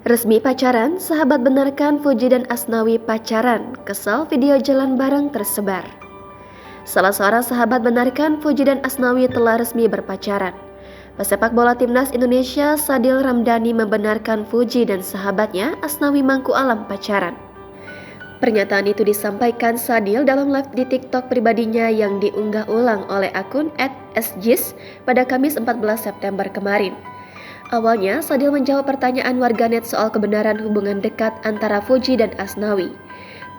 Resmi pacaran, sahabat benarkan Fuji dan Asnawi pacaran, kesal video jalan bareng tersebar. Salah seorang sahabat benarkan Fuji dan Asnawi telah resmi berpacaran. Pesepak bola timnas Indonesia Sadil Ramdhani membenarkan Fuji dan sahabatnya Asnawi Mangku Alam pacaran. Pernyataan itu disampaikan Sadil dalam live di TikTok pribadinya yang diunggah ulang oleh akun @sjis pada Kamis 14 September kemarin. Awalnya, Sadil menjawab pertanyaan warganet soal kebenaran hubungan dekat antara Fuji dan Asnawi.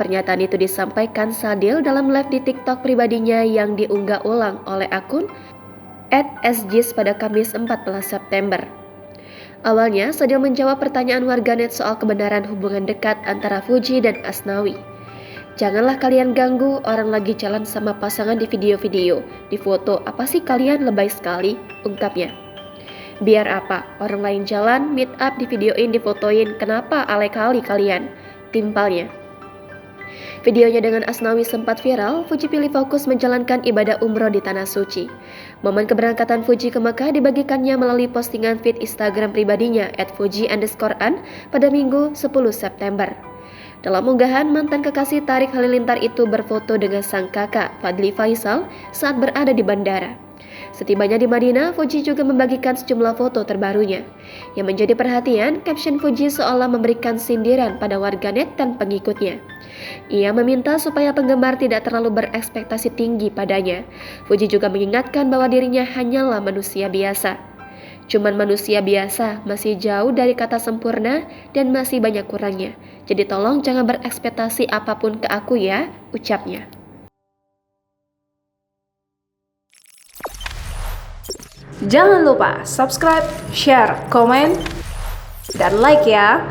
Pernyataan itu disampaikan Sadil dalam live di TikTok pribadinya yang diunggah ulang oleh akun @sjis pada Kamis 14 September. Awalnya, Sadil menjawab pertanyaan warganet soal kebenaran hubungan dekat antara Fuji dan Asnawi. "Janganlah kalian ganggu orang lagi jalan sama pasangan di video-video, di foto, apa sih kalian lebay sekali," ungkapnya. "Biar apa, orang lain jalan, meet up, di videoin, difotoin, kenapa alay kali kalian," timpalnya. Videonya dengan Asnawi sempat viral. Fuji pilih fokus menjalankan ibadah umroh di Tanah Suci. Momen keberangkatan Fuji ke Mekah dibagikannya melalui postingan feed Instagram pribadinya @fuji_an pada Minggu 10 September. Dalam unggahan, mantan kekasih Tarik Halilintar itu berfoto dengan sang kakak, Fadly Faisal, saat berada di bandara. Setibanya di Madinah, Fuji juga membagikan sejumlah foto terbarunya. Yang menjadi perhatian, caption Fuji seolah memberikan sindiran pada warganet dan pengikutnya. Ia meminta supaya penggemar tidak terlalu berekspektasi tinggi padanya. Fuji juga mengingatkan bahwa dirinya hanyalah manusia biasa. "Cuman manusia biasa, masih jauh dari kata sempurna dan masih banyak kurangnya. Jadi tolong jangan berekspektasi apapun ke aku ya," ucapnya. Jangan lupa subscribe, share, komen, dan like ya.